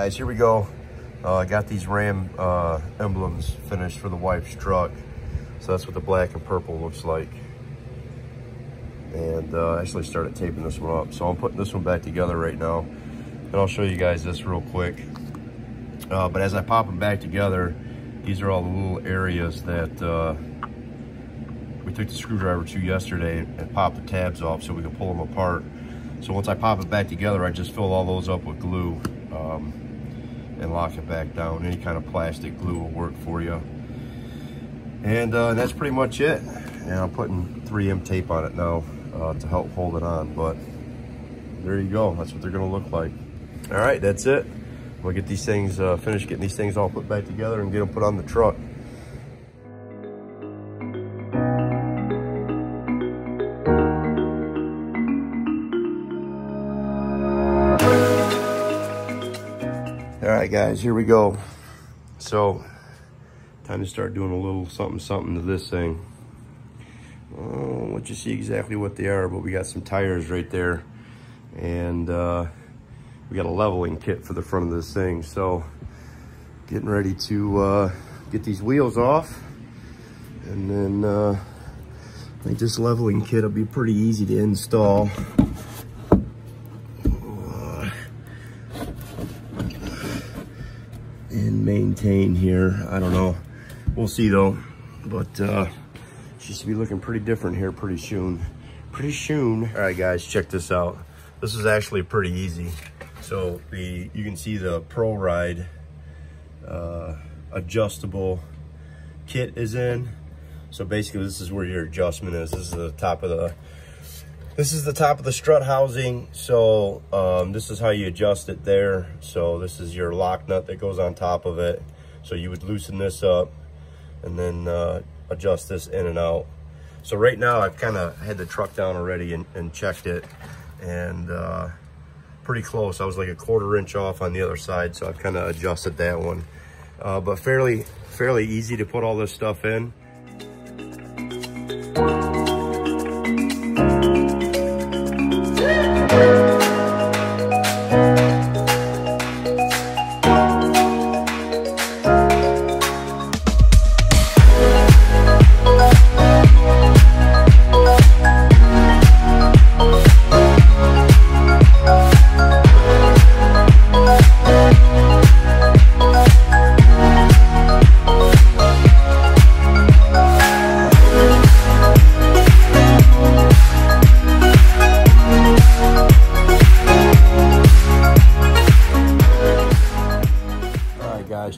guys, here we go. I got these Ram emblems finished for the wife's truck. So that's what the black and purple looks like. And I actually started taping this one up. So I'm putting this one back together right now. And I'll show you guys this real quick. But as I pop them back together, these are all the little areas that we took the screwdriver to yesterday and popped the tabs off so we can pull them apart. So once I pop it back together, I just fill all those up with glue and lock it back down. Any kind of plastic glue will work for you. And that's pretty much it. And I'm putting 3M tape on it now to help hold it on. But there you go. That's what they're gonna look like. All right, that's it. We'll get these things, finish getting these things all put back together and get them put on the truck. All right, guys, here we go. So, time to start doing a little something to this thing. I'll let you see exactly what they are, but we got some tires right there. And we got a leveling kit for the front of this thing. So, getting ready to get these wheels off. And then I think this leveling kit will be pretty easy to install. And maintain here. I don't know. We'll see though. But she should be looking pretty different here pretty soon. Pretty soon. All right, guys, check this out. This is actually pretty easy. So you can see the Pro Ride adjustable kit is in. So basically, this is where your adjustment is. This is the top of the strut housing. So this is how you adjust it there. So this is your lock nut that goes on top of it. So you would loosen this up and then adjust this in and out. So right now I've kind of had the truck down already and checked it, and pretty close. I was like a 1/4 inch off on the other side, so I've kind of adjusted that one. But fairly easy to put all this stuff in.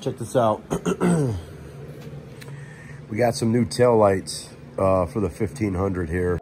Check this out. We got some new tail lights for the 1500 here.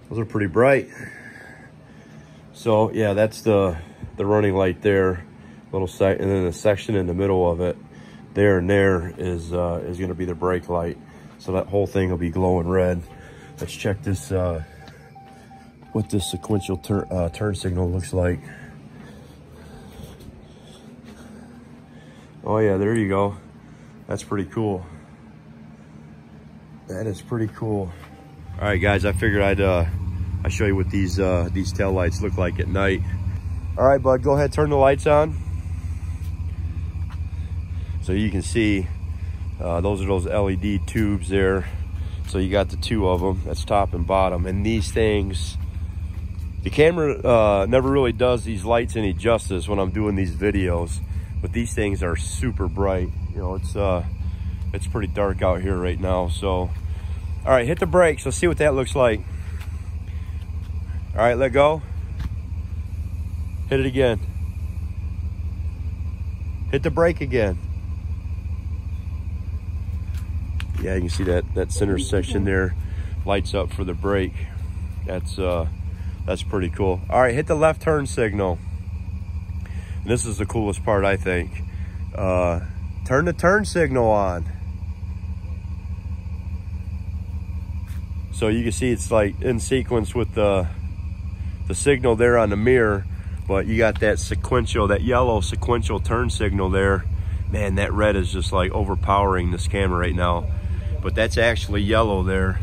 Those are pretty bright. So yeah, that's the running light there, little sec, and then the section in the middle of it, there and there is going to be the brake light. So that whole thing will be glowing red. Let's check this. what this sequential turn signal looks like. Oh yeah, there you go. That's pretty cool. That is pretty cool. All right, guys, I figured I'd show you what these tail lights look like at night. All right, bud, go ahead, turn the lights on. So you can see those are those LED tubes there. So you got the two of them, that's top and bottom. And these things, the camera never really does these lights any justice when I'm doing these videos, but these things are super bright. You know, it's pretty dark out here right now. So, all right, hit the brakes. Let's see what that looks like. All right, let go. Hit it again. Hit the brake again. Yeah, you can see that center section there lights up for the brake. That's pretty cool. All right, hit the left turn signal. And this is the coolest part, I think. Turn the turn signal on. So you can see it's like in sequence with the signal there on the mirror, but you got that sequential, that yellow sequential turn signal there. Man, that red is just like overpowering this camera right now. But that's actually yellow there.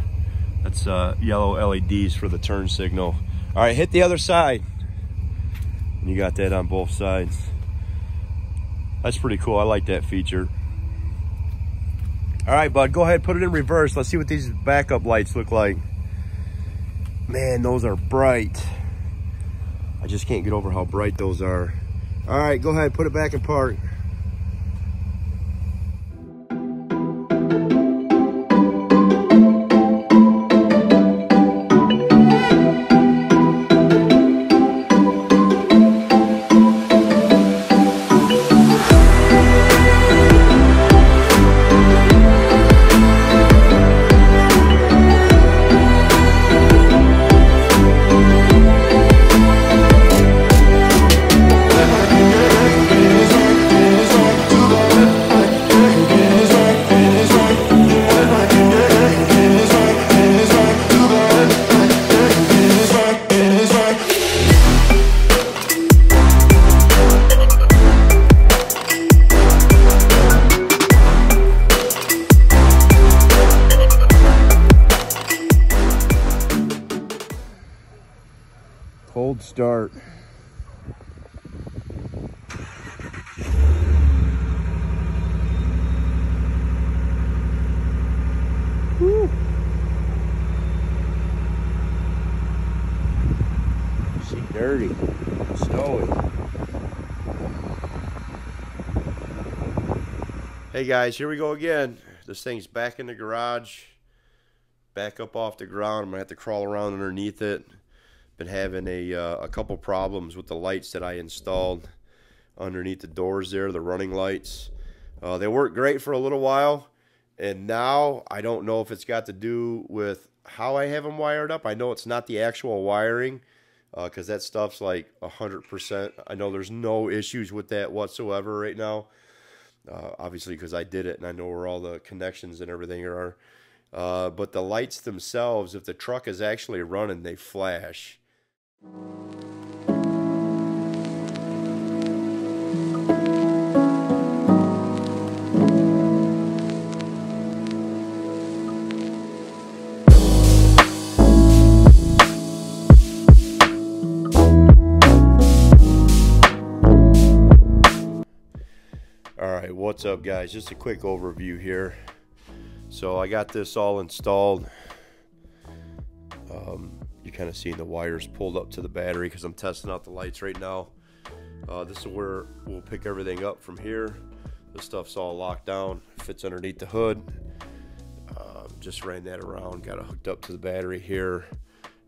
That's yellow LEDs for the turn signal. All right, hit the other side. And you got that on both sides. That's pretty cool. I like that feature. All right, bud, go ahead, put it in reverse. Let's see what these backup lights look like. Man, those are bright. I just can't get over how bright those are. All right, go ahead, put it back in park. Cold start. Woo. See, dirty, snowy. Hey guys, here we go again. This thing's back in the garage, back up off the ground. I'm gonna have to crawl around underneath it. Been having a couple problems with the lights that I installed underneath the doors there, the running lights. They worked great for a little while, and now I don't know if it's got to do with how I have them wired up. I know it's not the actual wiring, because that stuff's like 100%. I know there's no issues with that whatsoever right now, obviously because I did it and I know where all the connections and everything are. But the lights themselves, if the truck is actually running, they flash. Alright, what's up guys? Just a quick overview here. So I got this all installed. You kind of seeing the wires pulled up to the battery because I'm testing out the lights right now. This is where we'll pick everything up from here. This stuff's all locked down, fits underneath the hood. Just ran that around, got it hooked up to the battery here,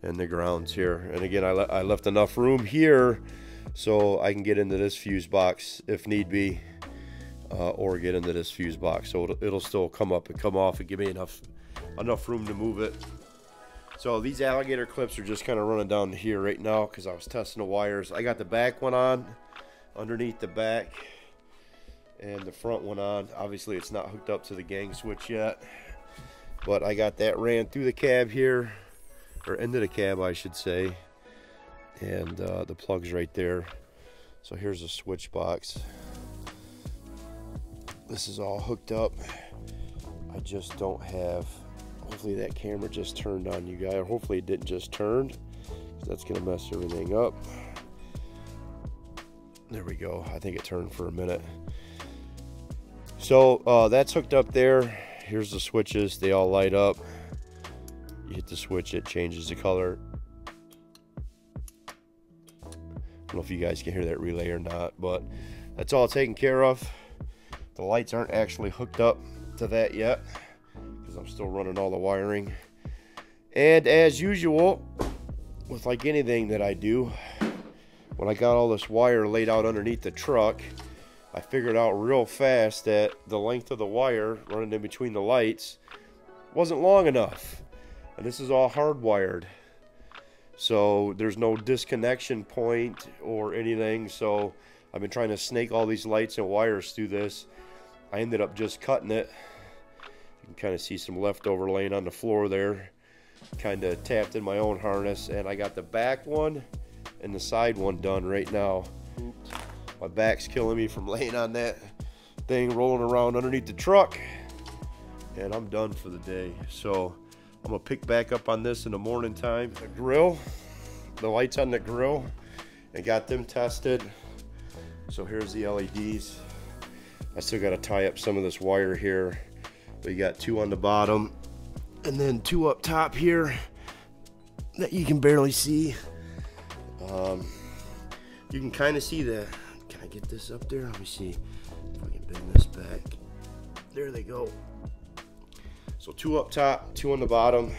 and the ground's here. And again, I left enough room here so I can get into this fuse box if need be, or get into this fuse box. So it'll still come up and come off and give me enough room to move it. So these alligator clips are just kind of running down here right now because I was testing the wires. I got the back one on underneath the back and the front one on. Obviously it's not hooked up to the gang switch yet, but I got that ran through the cab here, or into the cab I should say, and the plug's right there. So here's the switch box. This is all hooked up. I just don't have, hopefully that camera just turned on you guys, or hopefully it didn't just turn, because that's gonna mess everything up. There we go. I think it turned for a minute. So that's hooked up there. Here's the switches. They all light up. You hit the switch, it changes the color. I don't know if you guys can hear that relay or not, but that's all taken care of. The lights aren't actually hooked up to that yet because I'm still running all the wiring. And as usual, with like anything that I do, when I got all this wire laid out underneath the truck, I figured out real fast that the length of the wire running in between the lights wasn't long enough. And this is all hardwired. So there's no disconnection point or anything. So I've been trying to snake all these lights and wires through this. I ended up just cutting it. You can kind of see some leftover laying on the floor there. Kind of tapped in my own harness, and I got the back one and the side one done right now. My back's killing me from laying on that thing rolling around underneath the truck, and I'm done for the day. So I'm gonna pick back up on this in the morning time. The grill, the lights on the grill, I got them tested. So here's the LEDs. I still got to tie up some of this wire here, but you got 2 on the bottom and then 2 up top here that you can barely see. You can kind of see the, can I get this up there? Let me see if I can bend this back. There they go. So 2 up top, 2 on the bottom.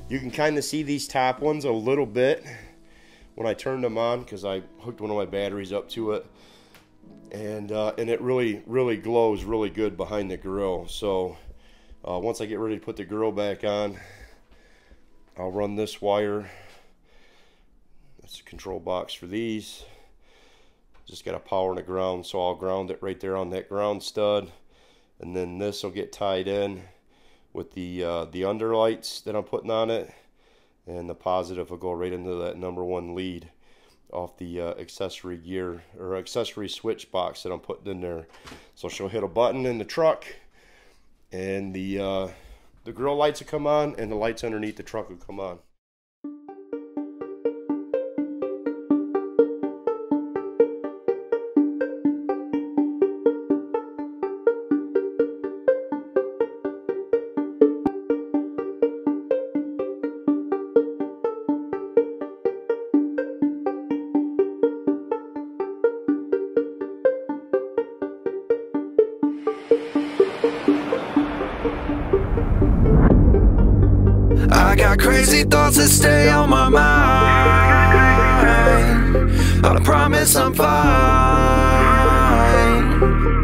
You can kind of see these top ones a little bit when I turned them on, because I hooked one of my batteries up to it. And it really glows really good behind the grill. So once I get ready to put the grill back on, I'll run this wire. That's the control box for these. Just got a power and a ground, so I'll ground it right there on that ground stud, and then this will get tied in with the underlights that I'm putting on it, and the positive will go right into that #1 lead off the accessory gear or accessory switch box that I'm putting in there. So she'll hit a button in the truck, and the grill lights will come on, and the lights underneath the truck will come on. I got crazy thoughts that stay on my mind. I promise I'm fine.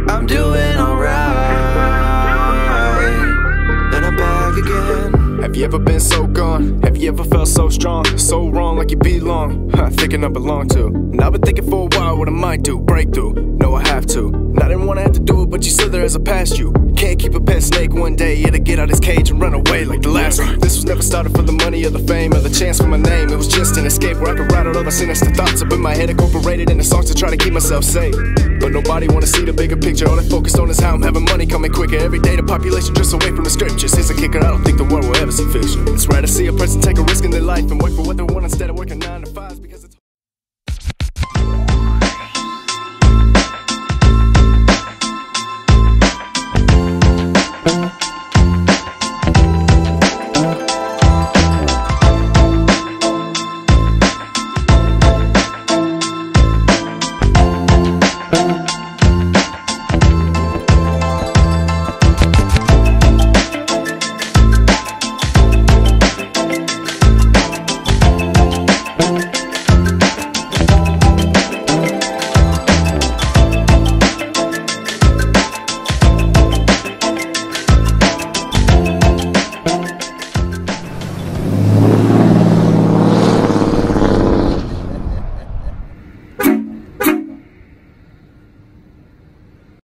I'm doing alright. And I'm back again. Have you ever been so gone? Have you ever felt so strong? So wrong like you belong? Thinking I belong to. And I've been thinking for a while what I might do. Breakthrough, no I have to. And I didn't want to have to do it, but you slither as I passed you. Can't keep a pet snake one day, it'll get out his cage and run away like the last one. This was never started for the money or the fame or the chance for my name. It was just an escape where I could write out all the sinister thoughts up in my head, incorporated in the songs to try to keep myself safe. But nobody wanna see the bigger picture. All they focused on is how I'm having money coming quicker. Every day the population drifts away from the scriptures. Here's a kicker, I don't think the world will ever see fiction. It's rare to see a person take a risk in their life and work for what they want instead of working 9 to 5s because